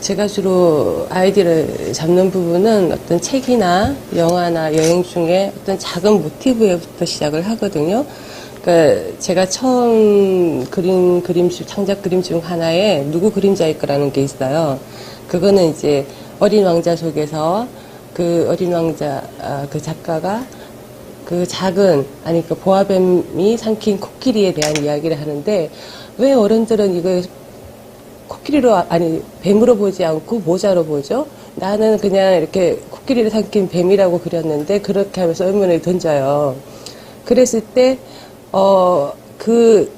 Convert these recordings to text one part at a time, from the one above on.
제가 주로 아이디를 잡는 부분은 어떤 책이나 영화나 여행 중에 어떤 작은 모티브에부터 시작을 하거든요. 그러니까 제가 처음 창작 그림 중 하나에 누구 그림자일 거라는 게 있어요. 그거는 이제 어린 왕자 속에서 그 어린 왕자, 그 작가가 그 그 보아뱀이 삼킨 코끼리에 대한 이야기를 하는데, 왜 어른들은 이걸 뱀으로 보지 않고 모자로 보죠? 나는 그냥 이렇게 코끼리를 삼킨 뱀이라고 그렸는데, 그렇게 하면서 의문을 던져요. 그랬을 때, 그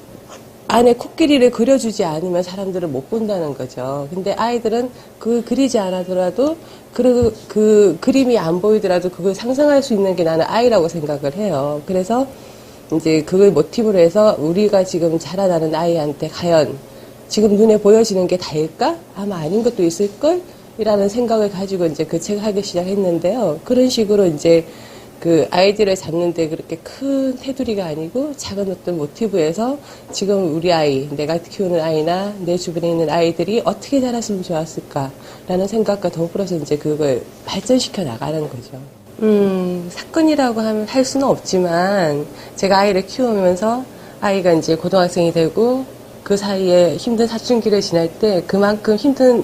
안에 코끼리를 그려주지 않으면 사람들은 못 본다는 거죠. 근데 아이들은 그 그리지 않아더라도 그 그림이 안 보이더라도 그걸 상상할 수 있는 게 나는 아이라고 생각을 해요. 그래서 이제 그걸 모티브로 해서 우리가 지금 자라나는 아이한테 과연 지금 눈에 보여지는 게 다일까? 아마 아닌 것도 있을걸? 이라는 생각을 가지고 이제 그 책을 하기 시작했는데요. 그런 식으로 이제 그 아이디를 잡는데 그렇게 큰 테두리가 아니고 작은 어떤 모티브에서 지금 우리 아이, 내가 키우는 아이나 내 주변에 있는 아이들이 어떻게 자랐으면 좋았을까라는 생각과 더불어서 이제 그걸 발전시켜 나가는 거죠. 사건이라고 할 수는 없지만 제가 아이를 키우면서 아이가 이제 고등학생이 되고 그 사이에 힘든 사춘기를 지날 때 그만큼 힘든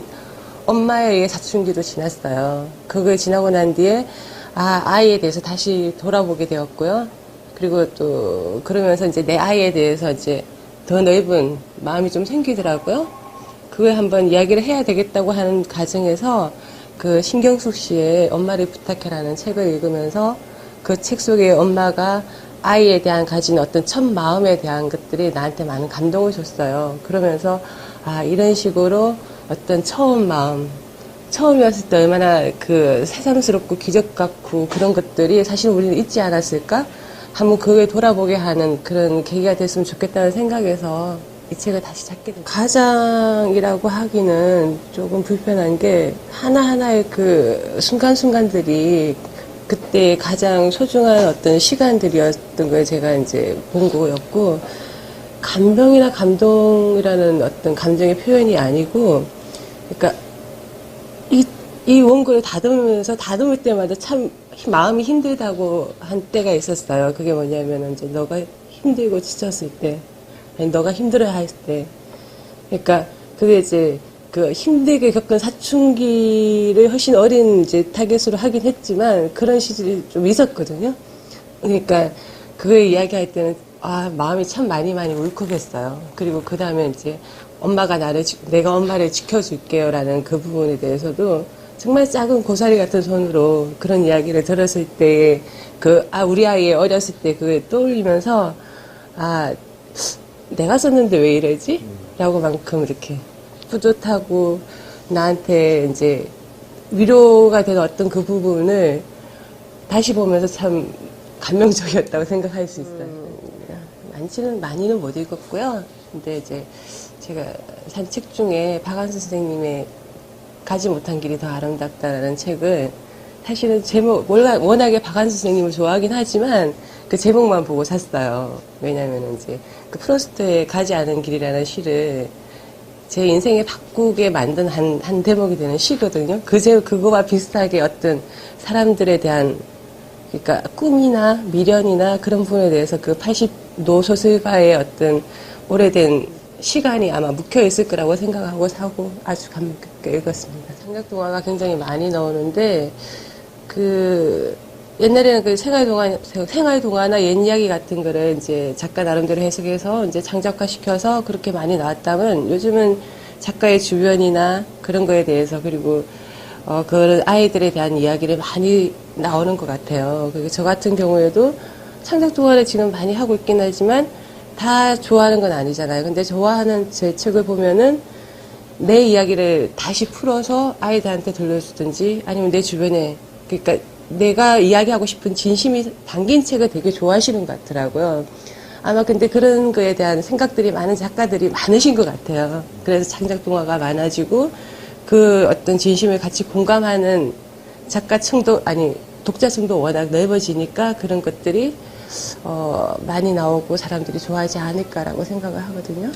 엄마에 의해 사춘기도 지났어요. 그걸 지나고 난 뒤에 아이에 대해서 다시 돌아보게 되었고요. 그리고 또 그러면서 이제 내 아이에 대해서 이제 더 넓은 마음이 좀 생기더라고요. 그걸 한번 이야기를 해야 되겠다고 하는 과정에서 그 신경숙 씨의 엄마를 부탁해라는 책을 읽으면서 그 책 속에 엄마가 아이에 대한 가진 어떤 첫 마음에 대한 것들이 나한테 많은 감동을 줬어요. 그러면서 이런 식으로 어떤 처음 마음, 처음이었을 때 얼마나 그 새삼스럽고 기적 같고 그런 것들이 사실 우리는 잊지 않았을까? 한번 그걸 돌아보게 하는 그런 계기가 됐으면 좋겠다는 생각에서 이 책을 다시 찾게 됐어요. 가장이라고 하기는 조금 불편한 게 하나하나의 그 순간순간들이 그때 가장 소중한 어떤 시간들이었던 걸 제가 이제 본 거였고, 감동이나 감동이라는 어떤 감정의 표현이 아니고, 그러니까 이 원고를 다듬을 때마다 참 마음이 힘들다고 한 때가 있었어요. 그게 뭐냐면 이제 너가 힘들고 지쳤을 때, 아니 너가 힘들어 할 때, 그러니까 그게 이제 그 힘들게 겪은 사춘기를 훨씬 어린 이제 타겟으로 하긴 했지만 그런 시절이 좀 있었거든요. 그러니까 그걸 이야기할 때는 마음이 참 많이 울컥했어요. 그리고 그 다음에 이제 내가 엄마를 지켜줄게요라는 그 부분에 대해서도 정말 작은 고사리 같은 손으로 그런 이야기를 들었을 때 우리 아이의 어렸을 때 그걸 떠올리면서 내가 썼는데 왜 이러지? 라고 만큼 이렇게 뿌듯하고 나한테 이제 위로가 되는 어떤 그 부분을 다시 보면서 참 감명적이었다고 생각할 수 있어요. 많이는 못 읽었고요. 근데 이제 제가 산 책 중에 박완서 선생님의 가지 못한 길이 더 아름답다라는 책을 사실은 워낙에 박완서 선생님을 좋아하긴 하지만 그 제목만 보고 샀어요. 왜냐면 이제 그 프로스트의 가지 않은 길이라는 시를 제 인생에 바꾸게 만든 한 대목이 되는 시거든요. 그거와 비슷하게 어떤 사람들에 대한, 그러니까 꿈이나 미련이나 그런 부분에 대해서 그 80노 소설가의 어떤 오래된 시간이 아마 묵혀 있을 거라고 생각하고 사고 아주 감명 깊게 읽었습니다. 창작 동화가 굉장히 많이 나오는데 옛날에는 그 생활 동화나 옛 이야기 같은 거를 이제 작가 나름대로 해석해서 이제 창작화시켜서 그렇게 많이 나왔다면 요즘은 작가의 주변이나 그런 거에 대해서 그리고 그런 아이들에 대한 이야기를 많이 나오는 것 같아요. 그리고 저 같은 경우에도 창작 동화를 지금 많이 하고 있긴 하지만 다 좋아하는 건 아니잖아요. 근데 좋아하는 제 책을 보면은 내 이야기를 다시 풀어서 아이들한테 들려주든지 아니면 내 주변에, 그러니까 내가 이야기하고 싶은 진심이 담긴 책을 되게 좋아하시는 것 같더라고요. 아마 근데 그런 거에 대한 생각들이 많은 작가들이 많으신 것 같아요. 그래서 창작 동화가 많아지고 그 어떤 진심을 같이 공감하는 독자층도 워낙 넓어지니까 그런 것들이 많이 나오고 사람들이 좋아하지 않을까라고 생각을 하거든요.